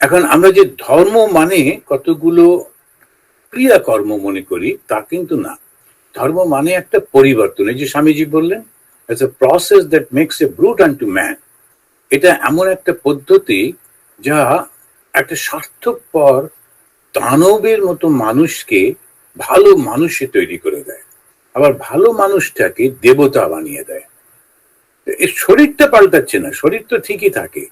এখন আমরা যে ধর্ম মানে কতগুলো ক্রিয়াকর্ম মনে করি তা কিন্তু না। ধর্ম মানে একটা পরিবর্তন। এই যে স্বামীজি বললেন, it's a process that makes a brute unto man. এটা এমন একটা পদ্ধতি যা একটা স্বার্থপর দানবের মতো মানুষকে ভালো মানুষে তৈরি করে দেয়, আবার ভালো মানুষটাকে দেবতা বানিয়ে দেয়। এই শরীরটা পাল্টাচ্ছে না, শরীর তো ঠিকই থাকে,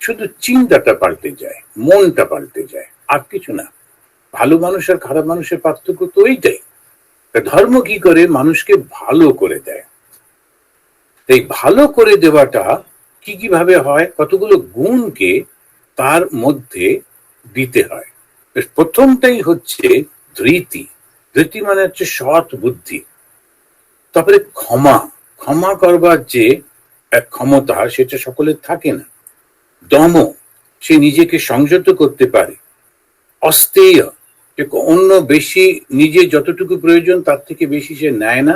শুধু চিন্তাটা পাল্টে যায়, মনটা পাল্টে যায়, আর কিছু না। ভালো মানুষ আর খারাপ মানুষের পার্থক্য তো এইটাই। ধর্ম কি করে মানুষকে ভালো করে দেয়। এই ভালো করে দেওয়াটা কি কিভাবে হয়, কতগুলো গুণকে তার মধ্যে দিতে হয়। প্রথমটাই হচ্ছে ধৃতি। ধৃতি মানে হচ্ছে সৎ বুদ্ধি। তারপরে ক্ষমা, ক্ষমা করবার যে এক ক্ষমতা সেটা সকলের থাকে না। দম, সে নিজেকে সংযত করতে পারে। অস্তেয়, যে অন্য বেশি, নিজে যতটুকু প্রয়োজন তার থেকে বেশি সে নেয় না,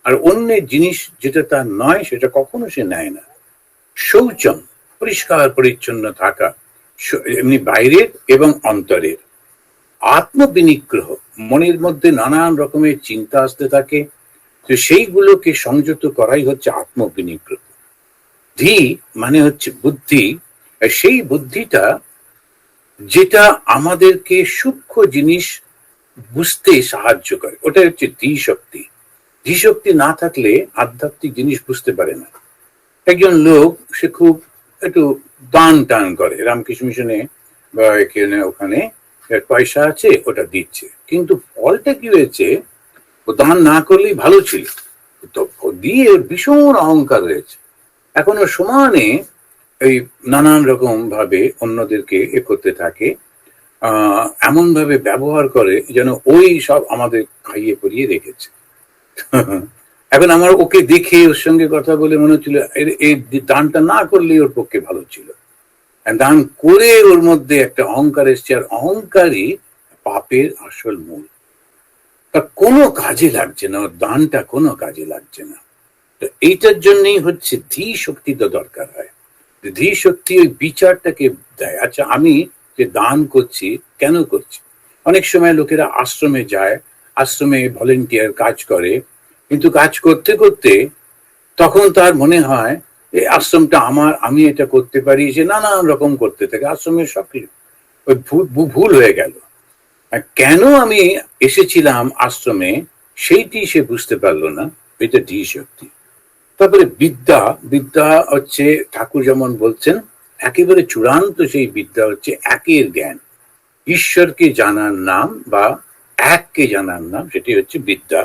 আর অন্যের জিনিস যেটা তার নয় সেটা কখনো সে নেয় না। শৌচম, পরিষ্কার পরিচ্ছন্ন থাকা, এমনি বাইরের এবং অন্তরের। আত্মবিনিগ্রহ, মনের মধ্যে নানান রকমের চিন্তা আসতে থাকে, তো সেইগুলোকে সংযত করাই হচ্ছে আত্মবিনিগ্রহ। ধী মানে হচ্ছে বুদ্ধি, সেই বুদ্ধিটা যেটা আমাদেরকে সূক্ষ্ম জিনিস বুঝতে সাহায্য করে, ওটা হচ্ছে ধী শক্তি। ধী শক্তি না থাকলে আধ্যাত্মিক জিনিস বুঝতে পারে না। একজন লোক সে খুব একটু দান টান করে, রামকৃষ্ণ মিশনে বা এখানে ওখানে পয়সা আছে ওটা দিচ্ছে, কিন্তু ফলটা কি হয়েছে, ও দান না করলেই ভালো ছিল, তো দিয়ে ভীষণ অহংকার হয়েছে। এখনো সমানে এই নানান রকম ভাবে অন্যদেরকে এ করতে থাকে, এমন ভাবে ব্যবহার করে যেন ওই সব আমাদের খাইয়ে পরিয়ে রেখেছে। এখন আমার ওকে দেখে ওর সঙ্গে কথা বলে মনে হচ্ছিল এই দানটা না করলেই ওর পক্ষে ভালো ছিল। দান করে ওর মধ্যে একটা অহংকার এসছে, আর অহংকারই পাপের আসল মূল। তা কোনো কাজে লাগছে না, ওর দানটা কোনো কাজে লাগছে না। তো এইটার জন্যই হচ্ছে ধী শক্তিটা দরকার হয়। ধী শক্তি ওই বিচারটাকে দেয়, আচ্ছা আমি যে দান করছি কেন করছি। অনেক সময় লোকেরা আশ্রমে যায়, আশ্রমে ভলেন্টিয়ার কাজ করে, কিন্তু কাজ করতে করতে তখন তার মনে হয় এই আশ্রমটা আমার, আমি এটা করতে পারি, যে নানান রকম করতে থাকে, আশ্রমের সবকিছু ওই ভুল হয়ে গেল। কেন আমি এসেছিলাম আশ্রমে সেইটি সে বুঝতে পারলো না, এটা ধী শক্তি। তারপরে বিদ্যা, বিদ্যা হচ্ছে ঠাকুর যেমন বলছেন একেবারে চূড়ান্ত সেই বিদ্যা হচ্ছে একের জ্ঞান, ঈশ্বরকে জানার নাম বা এককে জানার নাম, সেটি হচ্ছে বিদ্যা।